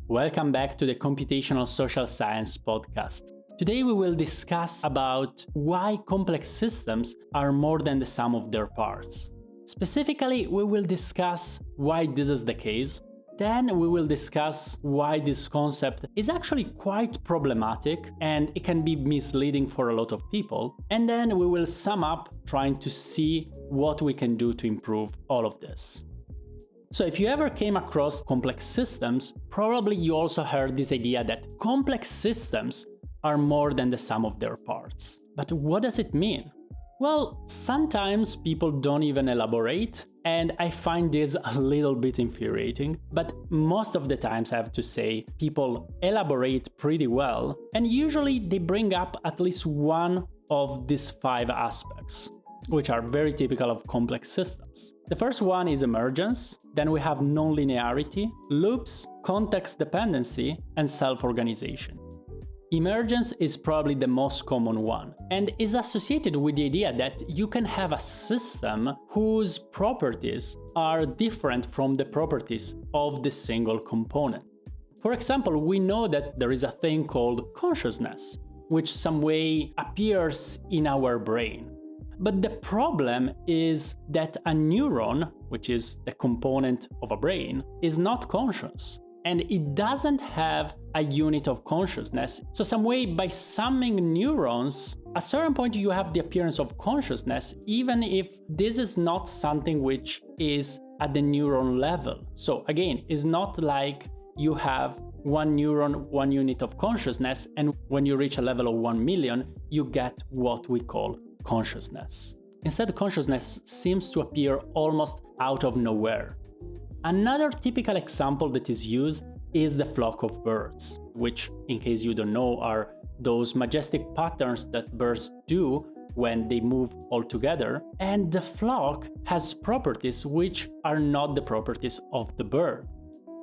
Welcome back to the Computational Social Science podcast. Today we will discuss about why complex systems are more than the sum of their parts. Specifically, we will discuss why this is the case. Then we will discuss why this concept is actually quite problematic and it can be misleading for a lot of people. And then we will sum up trying to see what we can do to improve all of this. So if you ever came across complex systems, probably you also heard this idea that complex systems are more than the sum of their parts. But what does it mean? Well, sometimes people don't even elaborate, and I find this a little bit infuriating, but most of the times I have to say people elaborate pretty well, and usually they bring up at least one of these 5 aspects, which are very typical of complex systems. The first one is emergence, then we have nonlinearity, loops, context dependency, and self-organization. Emergence is probably the most common one and is associated with the idea that you can have a system whose properties are different from the properties of the single component. For example, we know that there is a thing called consciousness, which some way appears in our brain. But the problem is that a neuron, which is the component of a brain, is not conscious. And it doesn't have a unit of consciousness. So some way by summing neurons, at a certain point you have the appearance of consciousness, even if this is not something which is at the neuron level. So again, it's not like you have one neuron, one unit of consciousness, and when you reach a level of 1 million, you get what we call consciousness. Instead, consciousness seems to appear almost out of nowhere. Another typical example that is used is the flock of birds, which, in case you don't know, are those majestic patterns that birds do when they move all together. And the flock has properties which are not the properties of the bird.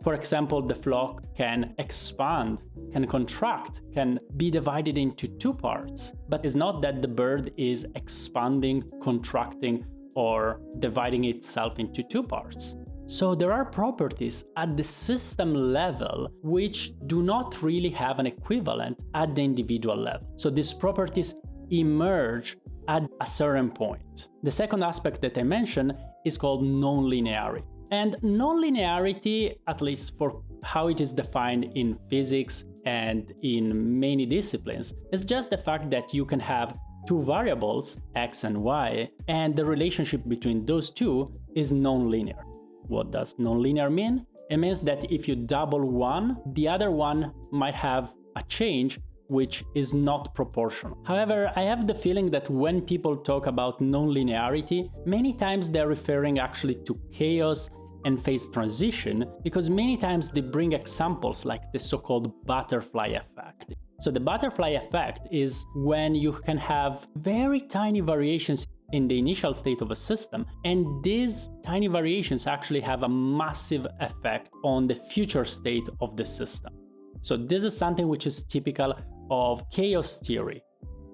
For example, the flock can expand, can contract, can be divided into 2 parts, but it's not that the bird is expanding, contracting, or dividing itself into 2 parts. So there are properties at the system level which do not really have an equivalent at the individual level. So these properties emerge at a certain point. The second aspect that I mentioned is called nonlinearity. And nonlinearity, at least for how it is defined in physics and in many disciplines, is just the fact that you can have 2 variables, x and y, and the relationship between those 2 is nonlinear. What does nonlinear mean? It means that if you double one, the other one might have a change which is not proportional. However, I have the feeling that when people talk about nonlinearity, many times they're referring actually to chaos and phase transition, because many times they bring examples like the so-called butterfly effect. So the butterfly effect is when you can have very tiny variations in the initial state of a system, and these tiny variations actually have a massive effect on the future state of the system. So this is something which is typical of chaos theory.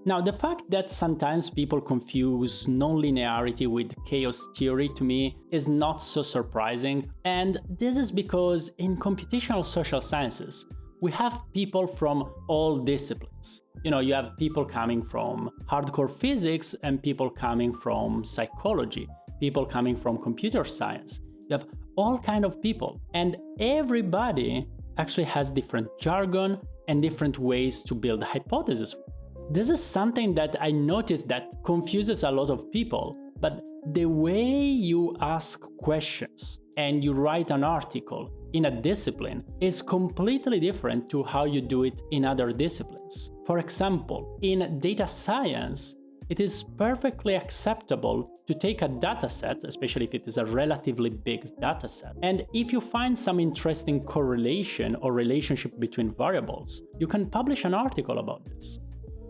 Now, the fact that sometimes people confuse nonlinearity with chaos theory to me is not so surprising, and this is because in computational social sciences, we have people from all disciplines. You have people coming from hardcore physics and people coming from psychology, people coming from computer science. You have all kinds of people, and everybody actually has different jargon and different ways to build hypotheses. This is something that I noticed that confuses a lot of people, but the way you ask questions and you write an article in a discipline is completely different to how you do it in other disciplines. For example, in data science, it is perfectly acceptable to take a dataset, especially if it is a relatively big dataset, and if you find some interesting correlation or relationship between variables, you can publish an article about this.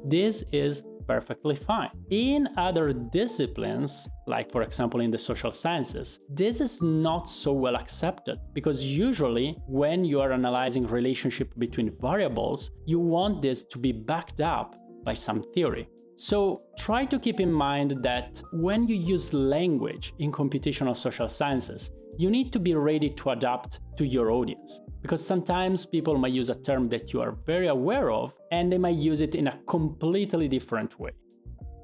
This is perfectly fine. In other disciplines, like for example in the social sciences, this is not so well accepted, because usually when you are analyzing relationship between variables, you want this to be backed up by some theory. So try to keep in mind that when you use language in computational social sciences, you need to be ready to adapt to your audience. Because sometimes people might use a term that you are very aware of, and they might use it in a completely different way.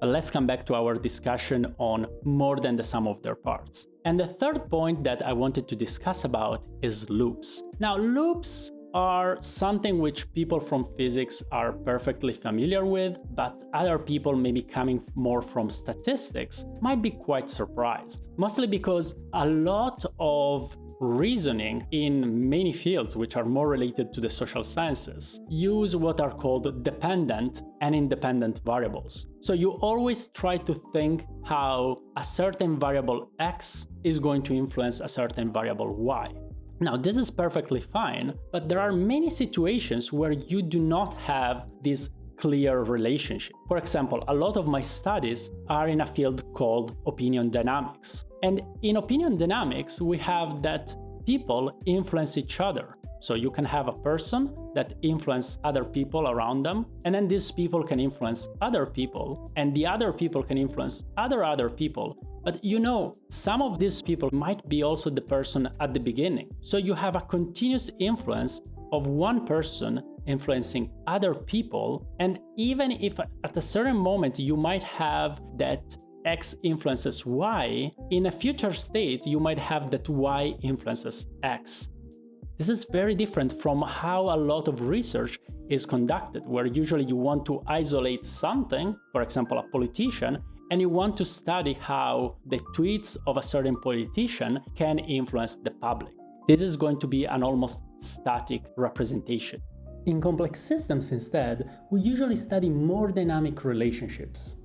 But let's come back to our discussion on more than the sum of their parts. And the third point that I wanted to discuss about is loops. Now, loops are something which people from physics are perfectly familiar with, but other people maybe coming more from statistics might be quite surprised. Mostly because a lot of reasoning in many fields which are more related to the social sciences use what are called dependent and independent variables. So you always try to think how a certain variable X is going to influence a certain variable Y. Now, this is perfectly fine, but there are many situations where you do not have this clear relationship. For example, a lot of my studies are in a field called opinion dynamics. And in opinion dynamics, we have that people influence each other. So you can have a person that influences other people around them, and then these people can influence other people, and the other people can influence other people. But some of these people might be also the person at the beginning. So you have a continuous influence of one person influencing other people, and even if at a certain moment you might have that X influences Y, in a future state you might have that Y influences X. This is very different from how a lot of research is conducted, where usually you want to isolate something, for example a politician, and you want to study how the tweets of a certain politician can influence the public. This is going to be an almost static representation. In complex systems instead, we usually study more dynamic relationships.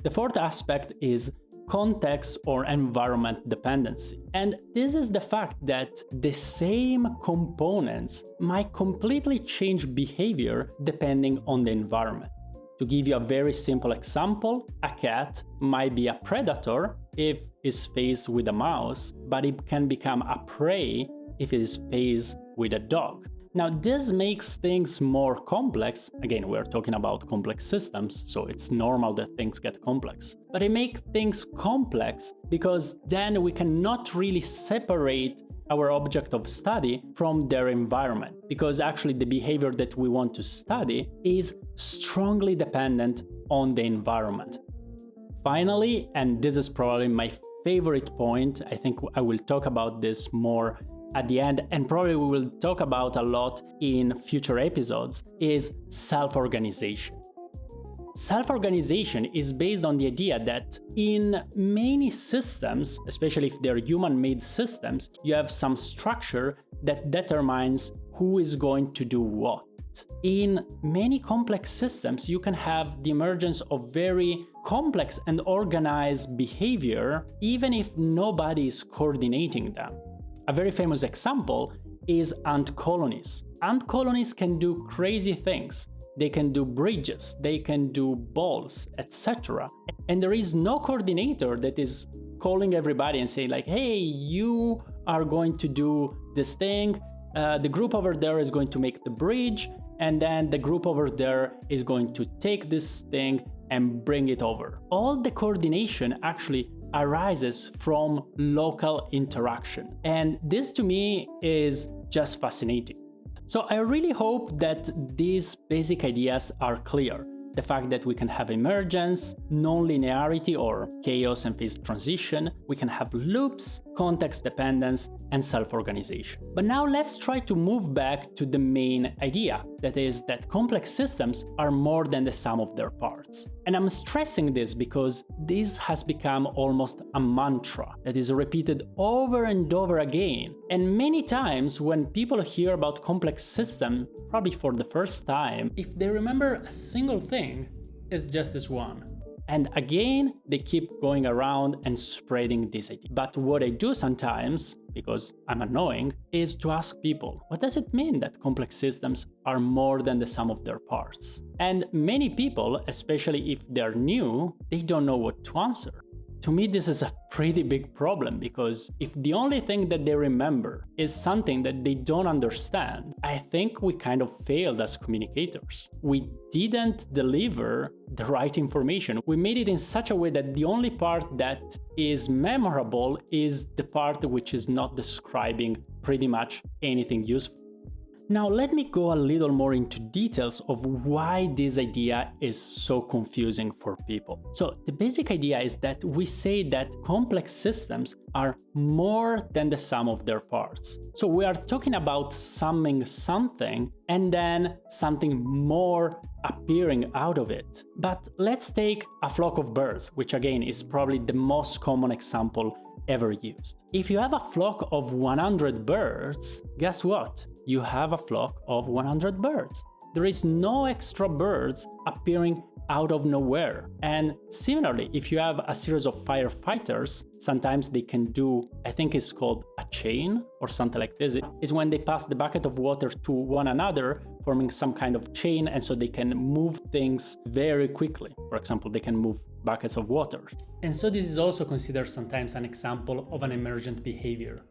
The fourth aspect is context or environment dependency. And this is the fact that the same components might completely change behavior depending on the environment. To give you a very simple example, a cat might be a predator if it's faced with a mouse, but it can become a prey if it is faced with a dog. Now, this makes things more complex. Again, we're talking about complex systems, so it's normal that things get complex. But it makes things complex because then we cannot really separate our object of study from their environment, because actually the behavior that we want to study is strongly dependent on the environment. Finally, and this is probably my favorite point, I think I will talk about this more at the end, and probably we will talk about a lot in future episodes, is self-organization. Self-organization is based on the idea that in many systems, especially if they're human-made systems, you have some structure that determines who is going to do what. In many complex systems, you can have the emergence of very complex and organized behavior, even if nobody is coordinating them. A very famous example is ant colonies. Ant colonies can do crazy things. They can do bridges, they can do balls, etc. And there is no coordinator that is calling everybody and saying like, hey, you are going to do this thing, the group over there is going to make the bridge, and then the group over there is going to take this thing and bring it over. All the coordination actually arises from local interaction. And this to me is just fascinating. So I really hope that these basic ideas are clear. The fact that we can have emergence, non-linearity or chaos and phase transition, we can have loops, context dependence, and self-organization. But now let's try to move back to the main idea, that is that complex systems are more than the sum of their parts. And I'm stressing this because this has become almost a mantra that is repeated over and over again. And many times when people hear about complex systems, probably for the first time, if they remember a single thing, it's just this one. And again, they keep going around and spreading this idea. But what I do sometimes, because I'm annoying, is to ask people, what does it mean that complex systems are more than the sum of their parts? And many people, especially if they're new, they don't know what to answer. to me, this is a pretty big problem, because if the only thing that they remember is something that they don't understand, I think we kind of failed as communicators. We didn't deliver the right information. We made it in such a way that the only part that is memorable is the part which is not describing pretty much anything useful. Now, let me go a little more into details of why this idea is so confusing for people. So, the basic idea is that we say that complex systems are more than the sum of their parts. So, we are talking about summing something and then something more appearing out of it. But let's take a flock of birds, which again is probably the most common example ever used. If you have a flock of 100 birds, guess what? You have a flock of 100 birds. There is no extra birds appearing out of nowhere. And similarly, if you have a series of firefighters, sometimes they can do, I think it's called a chain or something like this. It is when they pass the bucket of water to one another, forming some kind of chain, and so they can move things very quickly. For example, they can move buckets of water. And so this is also considered sometimes an example of an emergent behavior.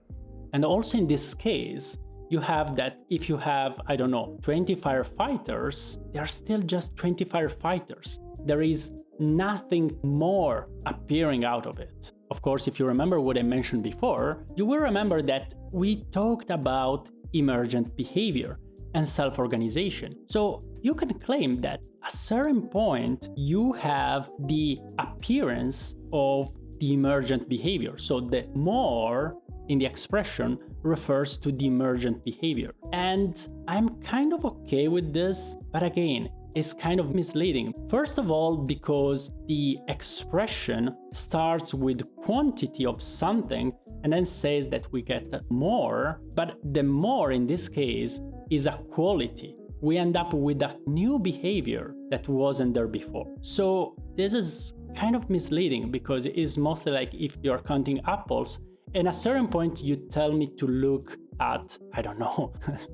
And also in this case, you have that if you have, 20 firefighters, they are still just 20 firefighters. There is nothing more appearing out of it. Of course, if you remember what I mentioned before, you will remember that we talked about emergent behavior and self-organization. So you can claim that at a certain point, you have the appearance of the emergent behavior. So the more in the expression refers to the emergent behavior. And I'm kind of okay with this, but again, it's kind of misleading. First of all, because the expression starts with quantity of something and then says that we get more, but the more in this case is a quality. We end up with a new behavior that wasn't there before. So this is kind of misleading, because it is mostly like if you're counting apples, and at a certain point you tell me to look at,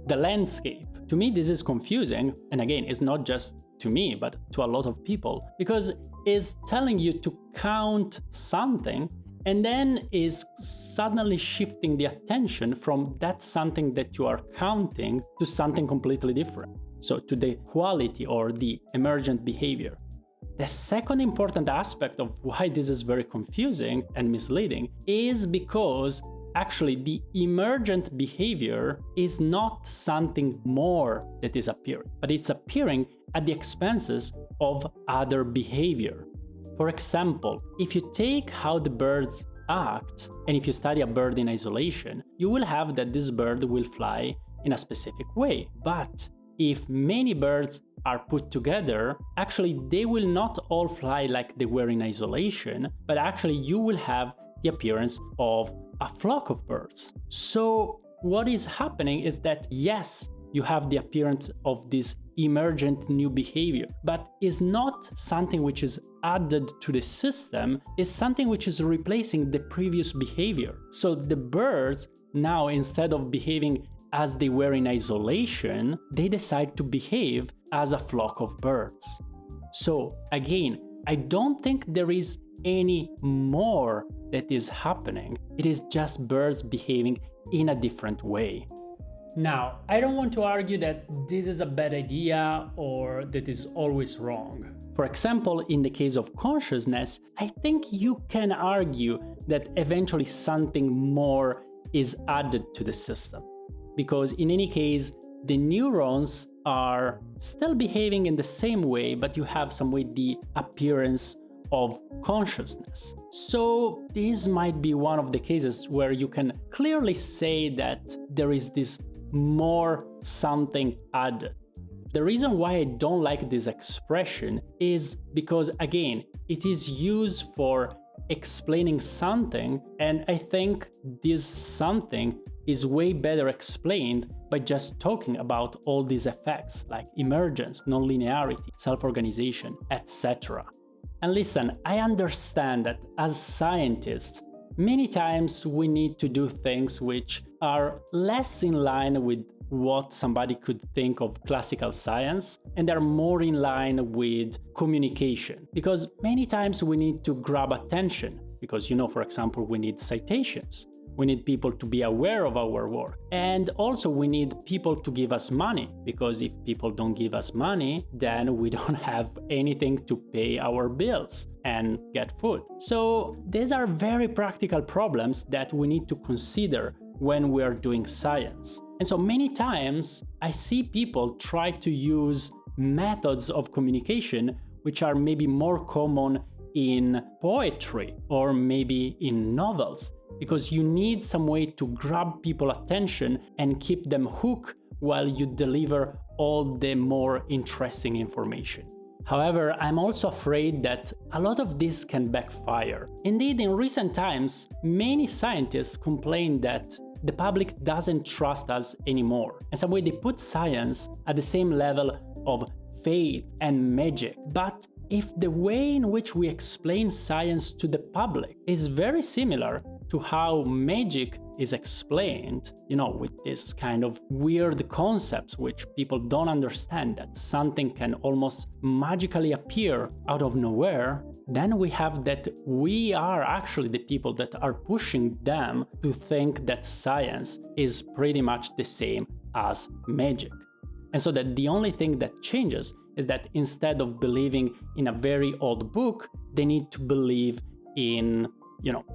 the landscape. To me, this is confusing. And again, it's not just to me, but to a lot of people, because it's telling you to count something and then is suddenly shifting the attention from that something that you are counting to something completely different. So to the quality or the emergent behavior. The second important aspect of why this is very confusing and misleading is because actually the emergent behavior is not something more that is appearing, but it's appearing at the expenses of other behavior. For example, if you take how the birds act, and if you study a bird in isolation, you will have that this bird will fly in a specific way. But if many birds are put together, actually they will not all fly like they were in isolation, but actually you will have the appearance of a flock of birds. So what is happening is that yes, you have the appearance of this emergent new behavior, but is not something which is added to the system, is something which is replacing the previous behavior. So the birds now, instead of behaving as they were in isolation, they decide to behave as a flock of birds. So again, I don't think there is any more that is happening. It is just birds behaving in a different way. Now, I don't want to argue that this is a bad idea or that is always wrong. For example, in the case of consciousness, I think you can argue that eventually something more is added to the system. Because in any case, the neurons are still behaving in the same way, but you have some way the appearance of consciousness. So this might be one of the cases where you can clearly say that there is this more something added. The reason why I don't like this expression is because, again, it is used for explaining something, and I think this something is way better explained by just talking about all these effects like emergence, nonlinearity, self-organization, etc. And listen, I understand that as scientists, many times we need to do things which are less in line with what somebody could think of classical science, and are more in line with communication. Because many times we need to grab attention. because, for example, we need citations. We need people to be aware of our work. And also we need people to give us money, because if people don't give us money, then we don't have anything to pay our bills and get food. So these are very practical problems that we need to consider when we are doing science. And so many times I see people try to use methods of communication which are maybe more common in poetry or maybe in novels, because you need some way to grab people's attention and keep them hooked while you deliver all the more interesting information. However, I'm also afraid that a lot of this can backfire. Indeed, in recent times, many scientists complain that the public doesn't trust us anymore. In some way, they put science at the same level of faith and magic. But if the way in which we explain science to the public is very similar to how magic is explained, with this kind of weird concepts which people don't understand, that something can almost magically appear out of nowhere, then we have that we are actually the people that are pushing them to think that science is pretty much the same as magic. And so that the only thing that changes is that instead of believing in a very old book, they need to believe in,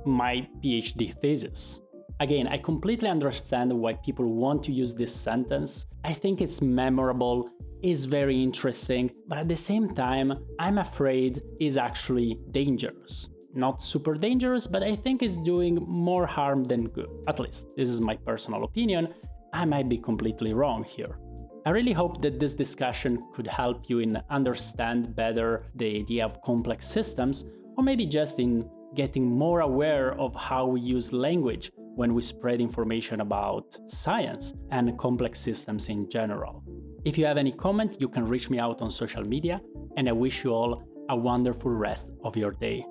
my PhD thesis. Again, I completely understand why people want to use this sentence. I think it's memorable, is very interesting, but at the same time, I'm afraid is actually dangerous. Not super dangerous, but I think it's doing more harm than good. At least, this is my personal opinion. I might be completely wrong here. I really hope that this discussion could help you in understand better the idea of complex systems, or maybe just in getting more aware of how we use language when we spread information about science and complex systems in general. If you have any comment, you can reach me out on social media, and I wish you all a wonderful rest of your day.